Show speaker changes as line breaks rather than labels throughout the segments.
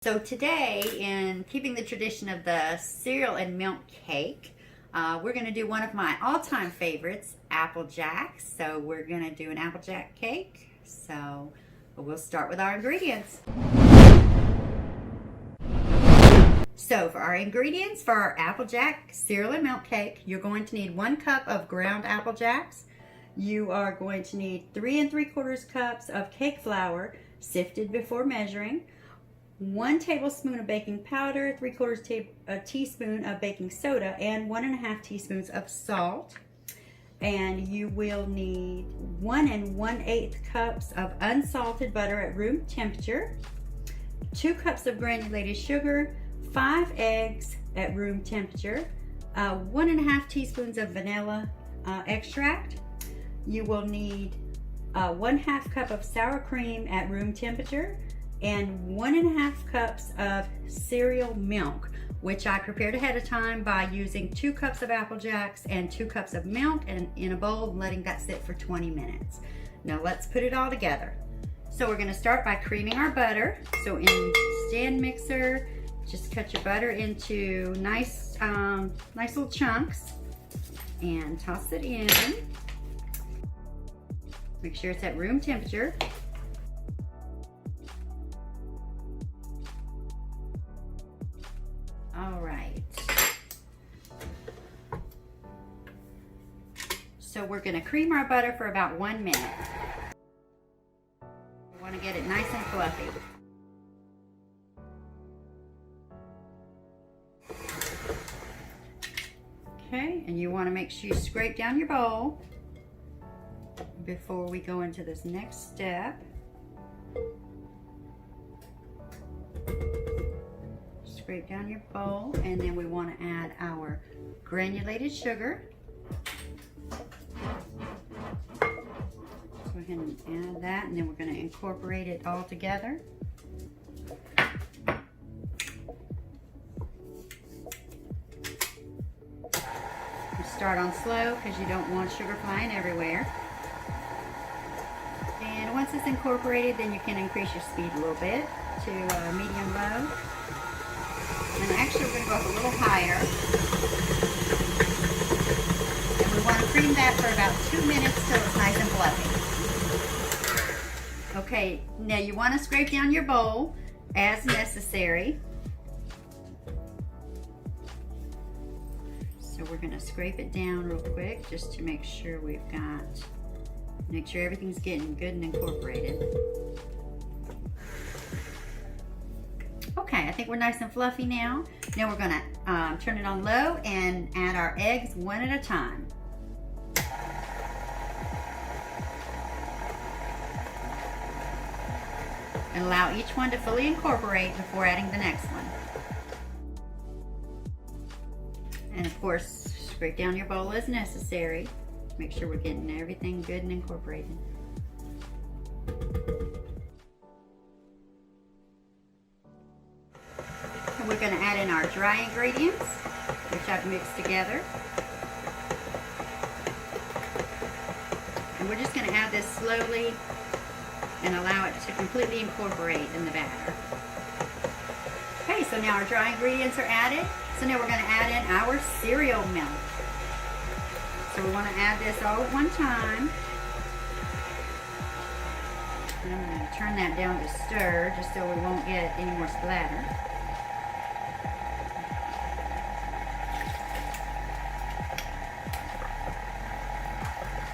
So today, in keeping the tradition of the cereal and milk cake, we're going to do one of my all-time favorites, Apple Jacks. So we're going to do an Apple Jack cake. So we'll start with our ingredients. So for our ingredients for our Apple Jack cereal and milk cake, you're going to need 1 cup of ground Apple Jacks. You are going to need 3 3/4 cups of cake flour, sifted before measuring. 1 tablespoon of baking powder, 3/4 teaspoon of baking soda, and 1 1/2 teaspoons of salt. And you will need 1 1/8 cups of unsalted butter at room temperature, 2 cups of granulated sugar, 5 eggs at room temperature, 1 1/2 teaspoons of vanilla extract. You will need 1/2 cup of sour cream at room temperature, and 1 1/2 cups of cereal milk, which I prepared ahead of time by using 2 cups of Apple Jacks and 2 cups of milk and in a bowl and letting that sit for 20 minutes. Now let's put it all together. So we're going to start by creaming our butter. So in stand mixer, just cut your butter into nice little chunks and toss it in. Make sure it's at room temperature. All right. So we're going to cream our butter for about 1 minute. We want to get it nice and fluffy. Okay, and you want to make sure you scrape down your bowl before we go into this next step. Scrape down your bowl, and then we want to add our granulated sugar. So we're going to add that, and then we're going to incorporate it all together. You start on slow because you don't want sugar flying everywhere. And once it's incorporated, then you can increase your speed a little bit to medium-low. And actually we're going to go up a little higher. And we want to cream that for about 2 minutes till it's nice and fluffy. Okay, now you want to scrape down your bowl as necessary. So we're going to scrape it down real quick just to make sure make sure everything's getting good and incorporated. Okay, I think we're nice and fluffy now. Now we're going to turn it on low and add our eggs one at a time. And allow each one to fully incorporate before adding the next one. And of course, scrape down your bowl as necessary. Make sure we're getting everything good and incorporated. And we're going to add in our dry ingredients, which I've mixed together. And we're just going to add this slowly and allow it to completely incorporate in the batter. Okay, so now our dry ingredients are added. So now we're going to add in our cereal milk. So we want to add this all at one time. And I'm going to turn that down to stir just so we won't get any more splatter.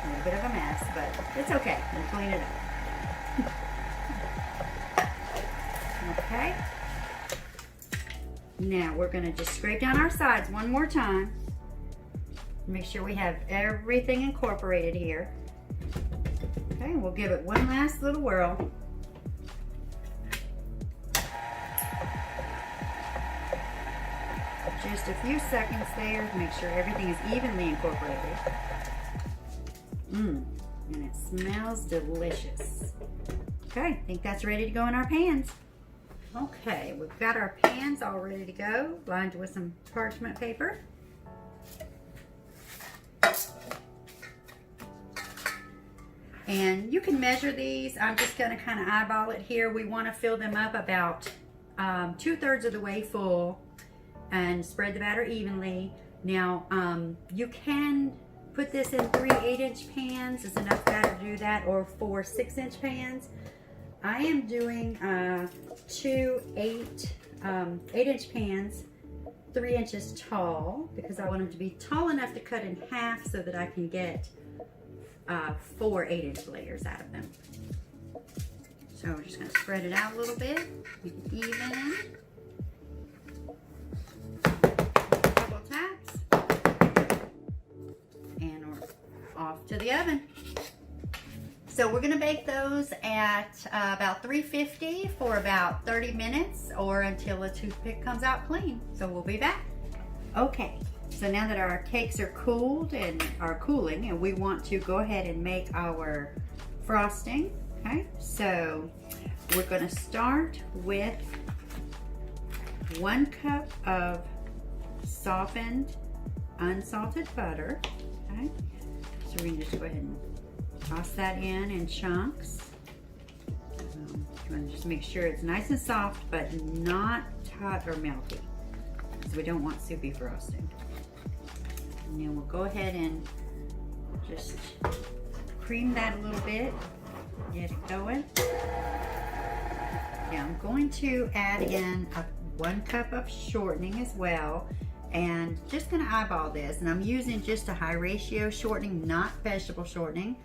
A little bit of a mess, but it's okay. We'll clean it up. Okay. Now we're going to just scrape down our sides one more time. Make sure we have everything incorporated here. Okay, we'll give it one last little whirl. Just a few seconds there to make sure everything is evenly incorporated. And it smells delicious. Okay, I think that's ready to go in our pans. Okay, we've got our pans all ready to go, lined with some parchment paper. And you can measure these. I'm just going to kind of eyeball it here. We want to fill them up about 2/3 of the way full and spread the batter evenly. Now, you can put this in 3 8-inch pans. Is enough batter to do that, or 4 6-inch pans. I am doing 2 8-inch pans, 3 inches tall, because I want them to be tall enough to cut in half so that I can get 4 8-inch layers out of them. So we're just going to spread it out a little bit, make it even. Couple taps, and we're off to the oven. So we're going to bake those at about 350 for about 30 minutes, or until a toothpick comes out clean. So we'll be back. Okay, so now that our cakes are cooled and are cooling, and we want to go ahead and make our frosting. Okay, so we're going to start with 1 cup of softened unsalted butter. Okay, so we can just go ahead and toss that in chunks. You want to just make sure it's nice and soft, but not hot or melty, because we don't want soupy frosting. And then we'll go ahead and just cream that a little bit, get it going. Now I'm going to add in 1 cup of shortening as well, and just going to eyeball this. And I'm using just a high ratio shortening, not vegetable shortening.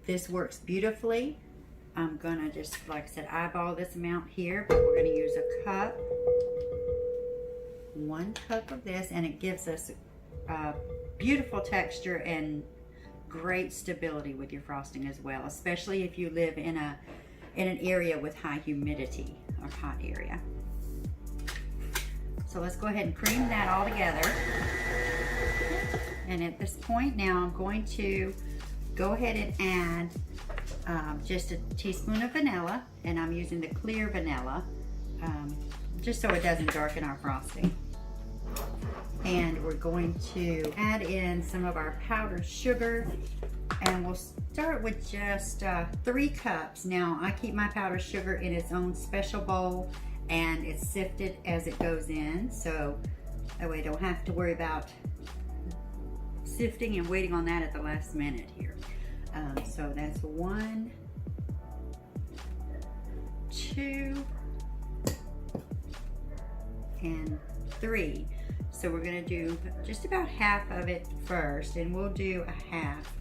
This works beautifully. I'm gonna just, like I said, eyeball this amount here, but we're gonna use a cup, 1 cup of this, and it gives us a beautiful texture and great stability with your frosting as well, especially if you live in an area with high humidity or hot area. So let's go ahead and cream that all together. And at this point now, I'm going to go ahead and add just a teaspoon of vanilla, and I'm using the clear vanilla, just so it doesn't darken our frosting. And we're going to add in some of our powdered sugar, and we'll start with just 3 cups. Now, I keep my powdered sugar in its own special bowl, and it's sifted as it goes in, so that way I don't have to worry about sifting and waiting on that at the last minute here. So that's 1, 2, and 3. So we're going to do just about half of it first, and we'll do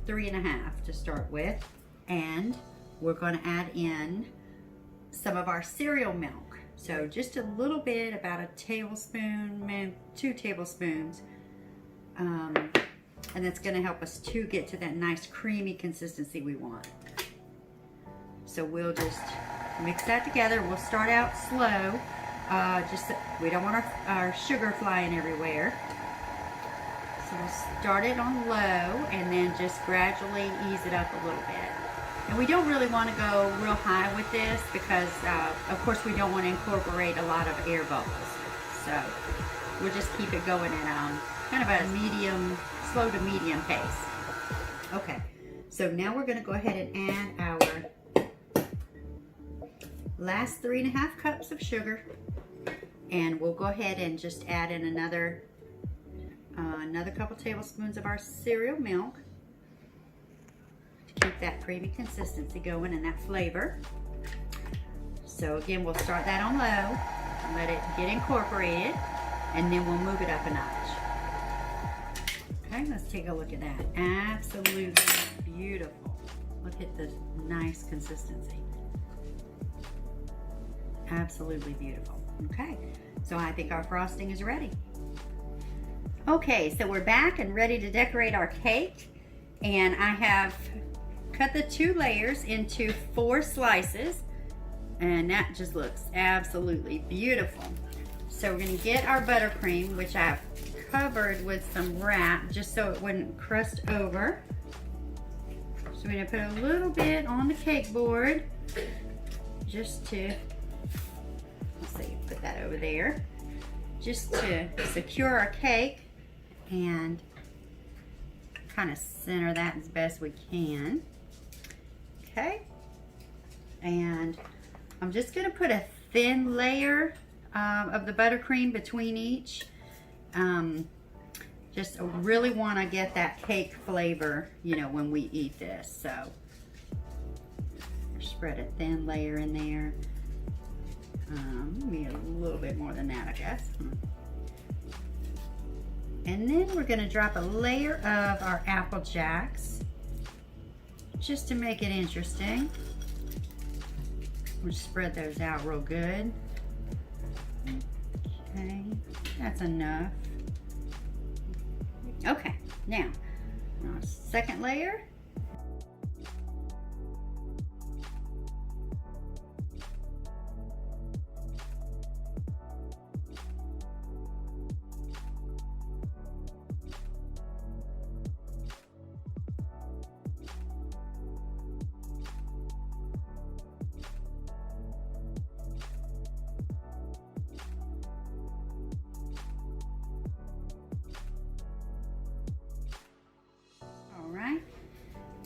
3 1/2 to start with. And we're going to add in some of our cereal milk. So just a little bit, about a tablespoon, maybe 2 tablespoons. And that's going to help us to get to that nice creamy consistency we want. So we'll just mix that together. We'll start out slow. We don't want our sugar flying everywhere. So we'll start it on low and then just gradually ease it up a little bit. And we don't really want to go real high with this because, of course, we don't want to incorporate a lot of air bubbles. So we'll just keep it going at kind of a medium, slow to medium pace. Okay, so now we're going to go ahead and add our last 3 1/2 cups of sugar, and we'll go ahead and just add in another couple tablespoons of our cereal milk to keep that creamy consistency going and that flavor. So again, we'll start that on low, let it get incorporated, and then we'll move it up a notch. Okay, let's take a look at that. Absolutely beautiful. Look at this nice consistency. Absolutely beautiful. Okay, so I think our frosting is ready. Okay, so we're back and ready to decorate our cake. And I have cut the 2 layers into 4 slices. And that just looks absolutely beautiful. So we're gonna get our buttercream, which I've covered with some wrap just so it wouldn't crust over. So we're gonna put a little bit on the cake board just to, let's see, put that over there, just to secure our cake and kind of center that as best we can. Okay, and I'm just gonna put a thin layer of the buttercream between each. Just really want to get that cake flavor, you know, when we eat this. So spread a thin layer in there. Maybe a little bit more than that, I guess. And then we're going to drop a layer of our Apple Jacks just to make it interesting. We'll spread those out real good. Okay, that's enough. Okay, now second layer.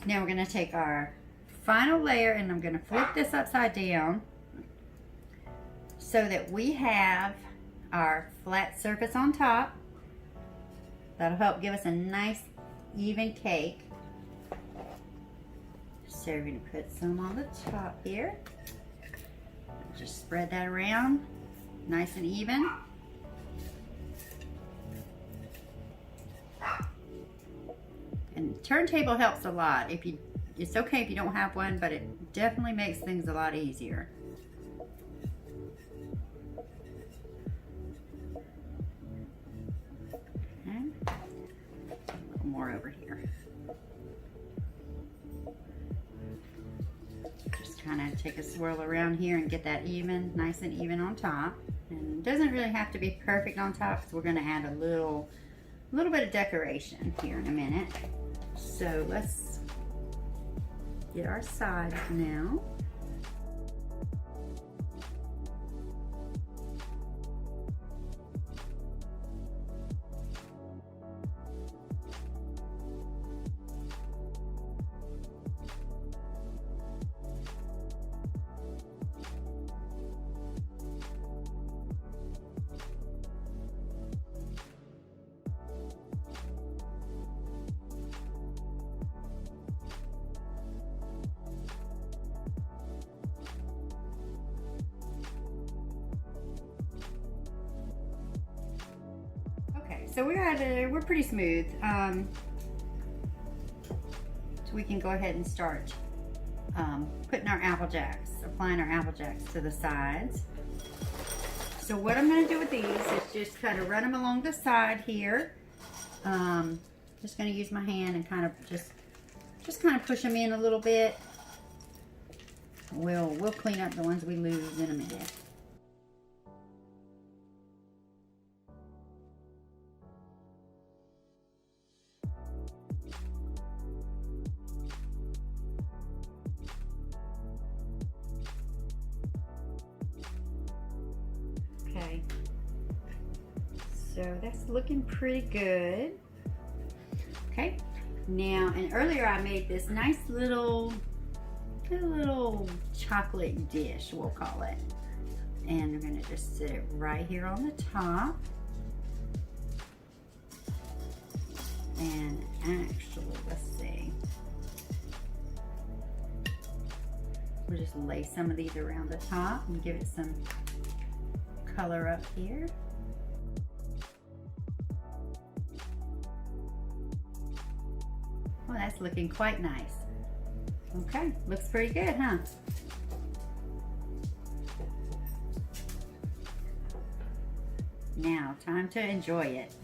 Now we're going to take our final layer and I'm going to flip this upside down so that we have our flat surface on top. That'll help give us a nice even cake. So we're going to put some on the top here. Just spread that around nice and even. And the turntable helps a lot. It's okay if you don't have one, but it definitely makes things a lot easier. Okay. A little more over here. Just kind of take a swirl around here and get that even, nice and even on top. And it doesn't really have to be perfect on top because we're going to add a little bit of decoration here in a minute. So let's get our sides now. So we're pretty smooth. So we can go ahead and start putting our Apple Jacks, applying our Apple Jacks to the sides. So what I'm going to do with these is just kind of run them along the side here. Just going to use my hand and kind of just kind of push them in a little bit. We'll clean up the ones we lose in a minute. Okay, so that's looking pretty good. Okay, now, and earlier I made this nice little chocolate dish, we'll call it. And we're gonna just sit it right here on the top. And actually, let's see. We'll just lay some of these around the top and give it some color up here. Well, that's looking quite nice. Okay, looks pretty good, huh? Now, time to enjoy it.